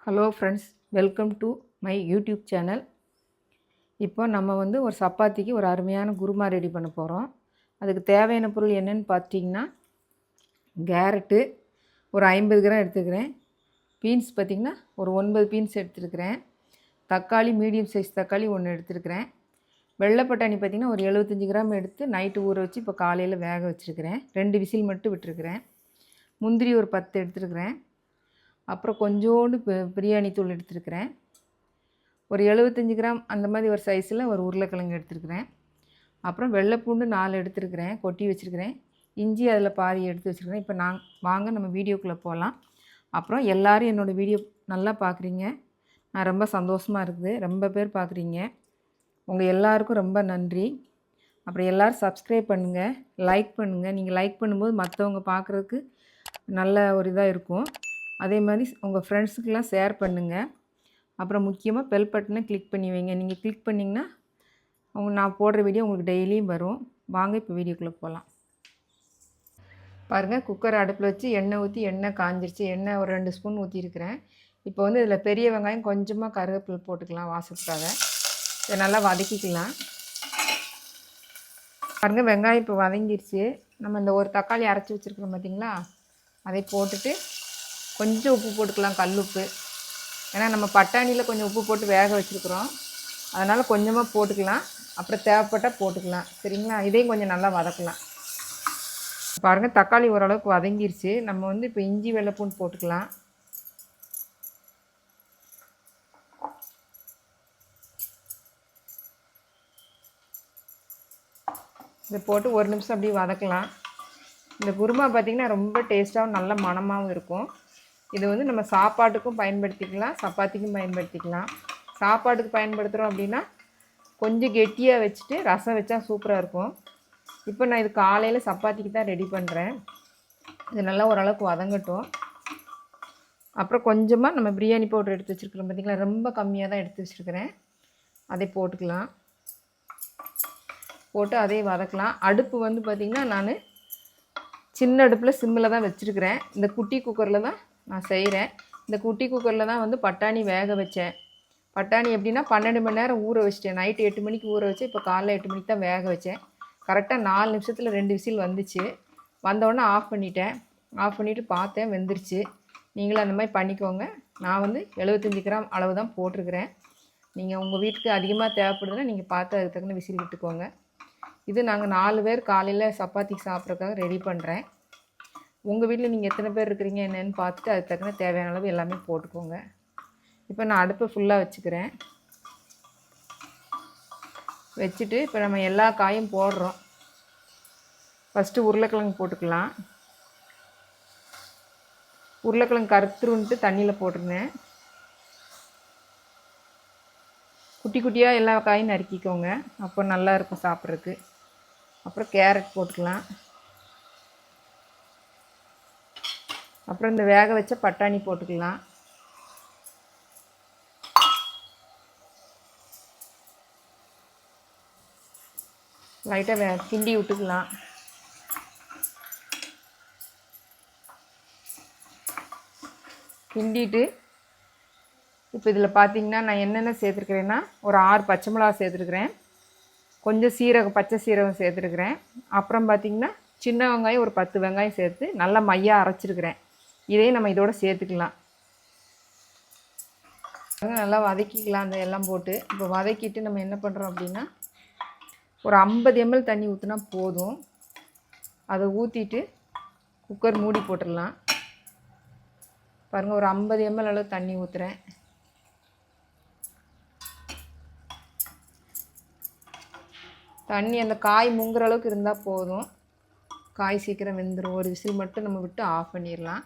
Hello friends, welcome to my YouTube channel. இப்போ நம்ம ஒரு சப்பாத்திக்கு ஒரு அருமையான குருமா ரெடி பண்ண போகிறோம். அதுக்கு தேவையான பொருள் என்னென்னு பார்த்தீங்கன்னா, கேரட்டு ஒரு 50 கிராம் எடுத்துக்கிறேன். பீன்ஸ் பார்த்திங்கன்னா ஒரு 9 பீன்ஸ் எடுத்துருக்கிறேன். தக்காளி மீடியம் சைஸ் தக்காளி 1 எடுத்துருக்கிறேன். வெள்ளை பட்டாணி பார்த்திங்கன்னா ஒரு 75 கிராம் எடுத்து நைட்டு ஊற வச்சு இப்போ காலையில் வேக வச்சுருக்கிறேன். 2 விசில் மட்டும் விட்டுருக்கிறேன். முந்திரி ஒரு 10 எடுத்துருக்கிறேன். அப்புறம் கொஞ்சோண்டு பிரியாணி தூள் எடுத்துருக்கிறேன். ஒரு 75 கிராம் அந்த மாதிரி ஒரு சைஸில் ஒரு உருளைக்கிழங்கு எடுத்துருக்கிறேன். அப்புறம் வெள்ளைப்பூண்டு 4 எடுத்துருக்கிறேன், கொட்டி வச்சுருக்கிறேன். இஞ்சி அதில் பாதி எடுத்து வச்சுருக்கிறேன். இப்போ வாங்க நம்ம வீடியோக்குள்ளே போகலாம். அப்புறம் எல்லோரும் என்னோடய வீடியோ நல்லா பார்க்குறீங்க, நான் ரொம்ப சந்தோஷமாக இருக்குது. ரொம்ப பேர் பார்க்குறீங்க, உங்கள் எல்லாருக்கும் ரொம்ப நன்றி. அப்புறம் எல்லோரும் சப்ஸ்கிரைப் பண்ணுங்கள், லைக் பண்ணுங்கள். நீங்கள் லைக் பண்ணும்போது மற்றவங்க பார்க்குறதுக்கு நல்ல ஒரு இதாக இருக்கும். அதே மாதிரி உங்கள் ஃப்ரெண்ட்ஸுக்கெலாம் ஷேர் பண்ணுங்கள். அப்புறம் முக்கியமாக பெல் பட்டனை கிளிக் பண்ணி வைங்க. நீங்கள் கிளிக் பண்ணிங்கன்னா நான் போடுற வீடியோ உங்களுக்கு டெய்லியும் வரும். வாங்க இப்போ வீடியோக்குள்ளே போகலாம். பாருங்கள், குக்கர் அடுப்பில் வச்சு எண்ணெய் ஊற்றி எண்ணெய் காஞ்சிருச்சு. எண்ணெய் ஒரு 2 ஸ்பூன் ஊற்றிருக்கிறேன். இப்போ இதில் பெரிய வெங்காயம் கொஞ்சமாக கருவேப்பிலை போட்டுக்கலாம் வாசத்துக்காக. இதை நல்லா வதக்கிக்கலாம். பாருங்கள், வெங்காயம் இப்போ வதங்கிருச்சு. நம்ம இந்த ஒரு தக்காளி அரைச்சி வச்சுருக்கிறோம் பார்த்திங்களா, அதை போட்டுட்டு கொஞ்சம் உப்பு போட்டுக்கலாம், கல் உப்பு. ஏன்னா நம்ம பட்டாணியில் கொஞ்சம் உப்பு போட்டு வேக வச்சுருக்குறோம், அதனால் கொஞ்சமாக போட்டுக்கலாம். அப்புறம் தேவைப்பட்டால் போட்டுக்கலாம், சரிங்களா. இதையும் கொஞ்சம் நல்லா வதக்கலாம். பாருங்கள், தக்காளி ஓரளவுக்கு வதங்கிருச்சு. நம்ம இப்போ இஞ்சி வெள்ளைப்பூண்டு போட்டுக்கலாம். இதை போட்டு ஒரு நிமிஷம் அப்படியே வதக்கலாம். இந்த குருமா பார்த்திங்கன்னா ரொம்ப டேஸ்ட்டாகவும் நல்ல மணமாகவும் இருக்கும். இது நம்ம சாப்பாட்டுக்கும் பயன்படுத்திக்கலாம், சப்பாத்திக்கும் பயன்படுத்திக்கலாம். சாப்பாட்டுக்கு பயன்படுத்துகிறோம் அப்படின்னா கொஞ்சம் கெட்டியாக வச்சுட்டு ரசம் வச்சா சூப்பராக இருக்கும். இப்போ நான் இது காலையில் சப்பாத்திக்கு தான் ரெடி பண்ணுறேன். இது நல்லா ஓரளவுக்கு வதங்கட்டும். அப்புறம் கொஞ்சமாக நம்ம பிரியாணி பவுடர் எடுத்து வச்சுருக்கிறோம் பார்த்திங்களா, ரொம்ப கம்மியாக தான் எடுத்து வச்சுருக்கிறேன். அதை போட்டுக்கலாம். போட்டு அதே வதக்கலாம். அடுப்பு பார்த்திங்கன்னா நான் சின்ன அடுப்பில் சிம்மில் தான் வச்சுருக்கிறேன். இந்த குட்டி குக்கரில் தான் நான் செய்கிறேன். இந்த குட்டி குக்கரில் தான் பட்டாணி வேக வச்சேன். பட்டாணி எப்படின்னா 12 மணி நேரம் ஊற வச்சிட்டேன். நைட்டு 8 மணிக்கு ஊற வச்சு இப்போ காலைல 8 மணிக்கு தான் வேக வச்சேன். கரெக்டாக 4 நிமிஷத்தில் 2 விசில் வந்துச்சு. வந்தோடனே ஆஃப் பண்ணிட்டேன். ஆஃப் பண்ணிவிட்டு பார்த்தேன், வெந்துருச்சு. நீங்களும் அந்த மாதிரி பண்ணிக்கோங்க. நான் 75 கிராம் அளவு தான் போட்டிருக்கிறேன். நீங்கள் உங்கள் வீட்டுக்கு அதிகமாக தேவைப்படுதுன்னா நீங்கள் பார்த்து அதுக்கு தகுந்த விசில் விட்டுக்கோங்க. இது நாங்கள் 4 பேர் காலையில் சப்பாத்திக்கு சாப்பிட்றதுக்காக ரெடி பண்ணுறேன். உங்கள் வீட்டில் நீங்கள் எத்தனை பேர் இருக்கிறீங்க என்னென்னு பார்த்துட்டு அதுக்கு தகுந்த தேவையான அளவு எல்லாமே போட்டுக்கோங்க. இப்போ நான் அடுப்பை ஃபுல்லாக வச்சுக்கிறேன். வச்சுட்டு இப்போ நம்ம எல்லா காயும் போடுறோம். ஃபஸ்ட்டு உருளைக்கிழங்கு போட்டுக்கலாம். உருளைக்கிழங்கு கருத்துருன்ட்டு தண்ணியில் போட்டுருந்தேன். குட்டி குட்டியாக எல்லா காயும் நறுக்கிக்கோங்க, அப்போ நல்லாயிருக்கும் சாப்பிட்றதுக்கு. அப்புறம் கேரட் போட்டுக்கலாம். அப்புறம் இந்த வேக வச்ச பட்டாணி போட்டுக்கலாம். லைட்டாக கிண்டி விட்டுக்கலாம். கிண்டிட்டு இப்போ இதில் பார்த்திங்கன்னா நான் என்னென்ன சேர்த்துருக்குறேன்னா ஒரு 6 பச்சை மிளகா சேர்த்துருக்குறேன். கொஞ்சம் சீரகம், பச்சை சீரகம் சேர்த்துருக்குறேன். அப்புறம் பார்த்திங்கன்னா சின்ன வெங்காயம் ஒரு 10 வெங்காயம் சேர்த்து நல்லா மையாக அரைச்சிருக்கிறேன். இதையும் நம்ம இதோட சேர்த்துக்கலாம். நல்லா வதக்கிக்கலாம். அந்த எல்லாம் போட்டு இப்போ வதக்கிட்டு நம்ம என்ன பண்ணுறோம் அப்படின்னா ஒரு 50 ml தண்ணி ஊற்றினா போதும். அதை ஊற்றிட்டு குக்கர் மூடி போட்டுடலாம். பாருங்கள், ஒரு 50 ml அளவு தண்ணி ஊற்றுறேன். தண்ணி அந்த காய் முங்குற அளவுக்கு இருந்தால் போதும். காய் சீக்கிரம் வெந்துடும். ஒரு விசில் மட்டும் நம்ம விட்டு ஆஃப் பண்ணிடலாம்.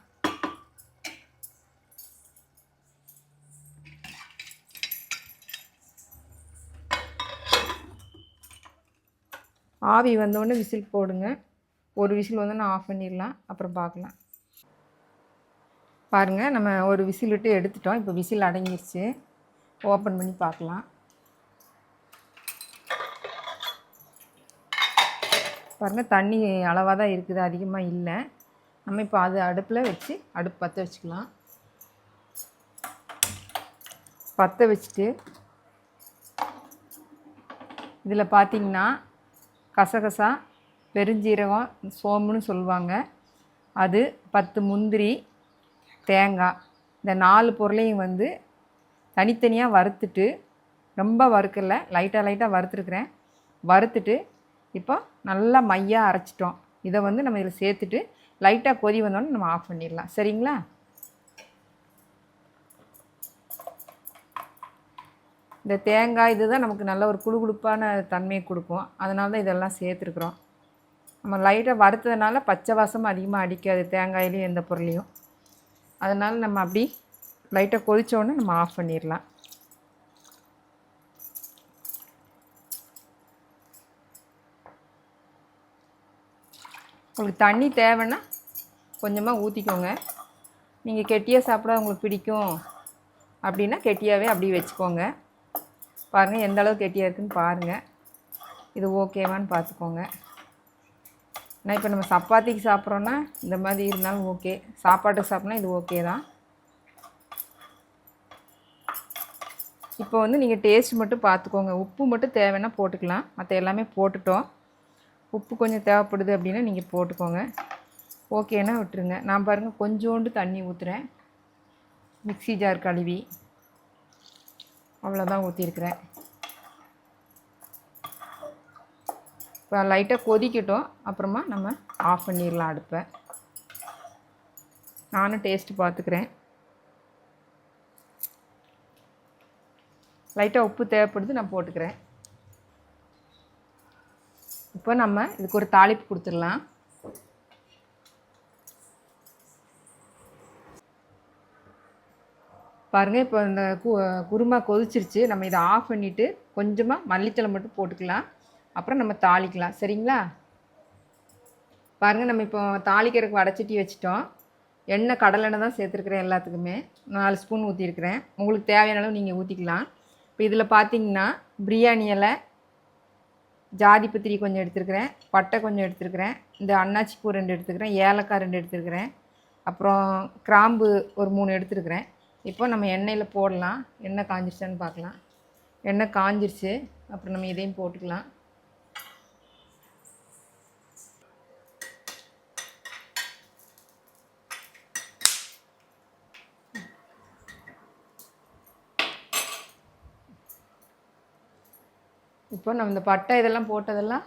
ஆவி வந்தோடனே விசில் போடுங்க. ஒரு விசில் வந்தோடனே ஆஃப் பண்ணிடலாம். அப்புறம் பார்க்கலாம். பாருங்கள், நம்ம ஒரு விசில் விட்டு எடுத்துட்டோம். இப்போ விசில் அடங்கிருச்சு. ஓப்பன் பண்ணி பார்க்கலாம். பாருங்கள், தண்ணி அளவாக தான் இருக்குது, அதிகமாக இல்லை. நம்ம இப்போ அது அடுப்பில் வச்சு அடுப்பு பற்ற வச்சுக்கலாம். பற்ற வச்சுட்டு இதில் பார்த்திங்கன்னா கசகசா, பெருஞ்சீரகம், சோம்புன்னு சொல்லுவாங்க, அது 10 முந்திரி, தேங்காய், இந்த 4 பொருளையும் வந்து தனித்தனியாக வறுத்துட்டு, ரொம்ப வறுக்கலை, லைட்டாக வறுத்துருக்குறேன். வறுத்துட்டு இப்போ நல்லா மையாக அரைச்சிட்டோம். இதை வந்து நம்ம இதில் சேர்த்துட்டு லைட்டாக கொதி வந்தோடனே நம்ம ஆஃப் பண்ணிடலாம். சரிங்களா? இந்த தேங்காய் இதுதான் நமக்கு நல்ல ஒரு குளுகுளுப்பான தன்மையை கொடுக்கும். அதனால தான் இதெல்லாம் சேர்த்துருக்குறோம். நம்ம லைட்டாக வறுத்ததுனால பச்சை வாசம் அதிகமாக அடிக்காது தேங்காயிலையும் எந்த பொருளையும். அதனால் நம்ம அப்படி லைட்டாக கொதித்தோடனே நம்ம ஆஃப் பண்ணிடலாம். உங்களுக்கு தண்ணி தேவைன்னா கொஞ்சமாக ஊற்றிக்கோங்க. நீங்கள் கெட்டியாக சாப்பிட உங்களுக்கு பிடிக்கும் அப்படின்னா கெட்டியாகவே அப்படியே வச்சுக்கோங்க. பாருங்கள் எந்த அளவுக்கு கெட்டியாக இருக்குதுன்னு பாருங்கள். இது ஓகேவான்னு பார்த்துக்கோங்க. ஆனால் இப்போ நம்ம சப்பாத்திக்கு சாப்பிட்றோன்னா இந்த மாதிரி இருந்தாலும் ஓகே, சாப்பாட்டுக்கு சாப்பிட்னா இது ஓகே தான். இப்போ வந்து நீங்கள் டேஸ்ட் மட்டும் பார்த்துக்கோங்க. உப்பு மட்டும் தேவைன்னா போட்டுக்கலாம். மற்ற எல்லாமே போட்டுட்டோம். உப்பு கொஞ்சம் தேவைப்படுது அப்படின்னா நீங்கள் போட்டுக்கோங்க. ஓகேன்னா விட்டுருங்க. நான் பாருங்கள் கொஞ்சோண்டு தண்ணி ஊற்றுறேன். மிக்ஸி ஜார் கழுவி அவ்வளோதான் ஊற்றிருக்கிறேன். இப்போ லைட்டாக கொதிக்கட்டும், அப்புறமா நம்ம ஆஃப் பண்ணிடலாம் அடுப்பை. நானும் டேஸ்ட்டு பார்த்துக்கிறேன். லைட்டாக உப்பு தேவைப்படுது, நான் போட்டுக்கிறேன். இப்போ நம்ம இதுக்கு ஒரு தாளிப்பு கொடுத்துடலாம். பாருங்கள் இப்போ இந்த குருமா கொதிச்சிருச்சு. நம்ம இதை ஆஃப் பண்ணிவிட்டு கொஞ்சமாக மல்லித்தழை மட்டும் போட்டுக்கலாம். அப்புறம் நம்ம தாளிக்கலாம். சரிங்களா? பாருங்கள் நம்ம இப்போ தாளிக்கிறதுக்கு வடைச்சட்டி வச்சுட்டோம். எண்ணெய் கடலெண்ணெய் தான் சேர்த்துருக்குறேன். எல்லாத்துக்குமே 4 ஸ்பூன் ஊற்றிருக்கிறேன். உங்களுக்கு தேவையான அளவு நீங்கள் ஊற்றிக்கலாம். இப்போ இதில் பார்த்தீங்கன்னா பிரியாணி இலை, ஜாதிபத்திரி கொஞ்சம் எடுத்துருக்கிறேன், பட்டை கொஞ்சம் எடுத்துருக்கிறேன், இந்த அன்னாச்சி பூ 2 எடுத்துக்கிறேன், ஏலக்காய் 2 எடுத்துருக்கிறேன், அப்புறம் கிராம்பு ஒரு 3 எடுத்துருக்கிறேன். இப்போ நம்ம எண்ணெயில் போடலாம். எண்ணெய் காஞ்சிருச்சான்னு பார்க்கலாம். எண்ணெய் காஞ்சிருச்சு. அப்புறம் நம்ம இதையும் போட்டுக்கலாம். இப்போ நம்ம இந்த பட்டை இதெல்லாம் போட்டதெல்லாம்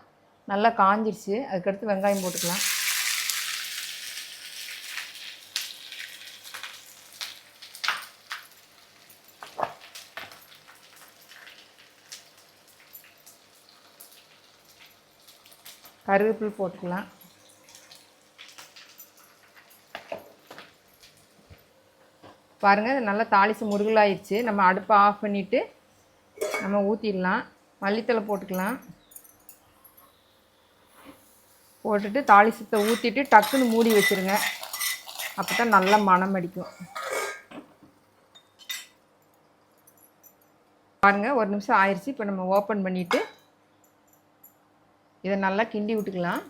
நல்லா காஞ்சிருச்சு. அதுக்கடுத்து வெங்காயம் போட்டுக்கலாம். கருவேப்பிலை போட்டுக்கலாம். பாருங்கள் நல்லா தாளித்து முருகலாயிடுச்சு. நம்ம அடுப்பை ஆஃப் பண்ணிவிட்டு நம்ம ஊற்றிடலாம். மல்லித்தழை போட்டுக்கலாம். போட்டுட்டு தாளிசத்தை ஊற்றிட்டு டக்குன்னு மூடி வச்சுருங்க. அப்போ தான் நல்லா மணம் அடிக்கும். பாருங்கள் 1 நிமிஷம் ஆயிடுச்சு. இப்போ நம்ம ஓப்பன் பண்ணிவிட்டு இதை நல்லா கிண்டி விட்டுக்கலாம்.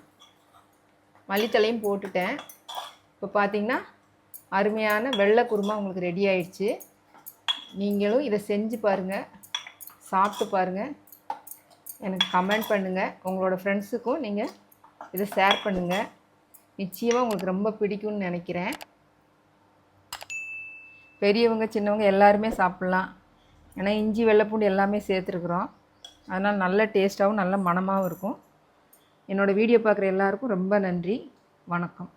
மல்லித்தழையும் போட்டுட்டேன். இப்போ பார்த்திங்கன்னா அருமையான வெள்ளை குருமா உங்களுக்கு ரெடி ஆயிடுச்சு. நீங்களும் இதை செஞ்சு பாருங்கள், சாப்பிட்டு பாருங்கள், எனக்கு கமெண்ட் பண்ணுங்கள். உங்களோட ஃப்ரெண்ட்ஸுக்கும் நீங்கள் இதை ஷேர் பண்ணுங்கள். நிச்சயமாக உங்களுக்கு ரொம்ப பிடிக்கும்னு நினைக்கிறேன். பெரியவங்க சின்னவங்க எல்லாருமே சாப்பிட்லாம். ஏன்னா இஞ்சி வெள்ளைப்பூண்டு எல்லாமே சேர்த்துருக்குறோம். அதனால் நல்ல டேஸ்ட்டாகவும் நல்ல மணமாகவும் இருக்கும். என்னோடய வீடியோ பார்க்குற எல்லாருக்கும் ரொம்ப நன்றி. வணக்கம்.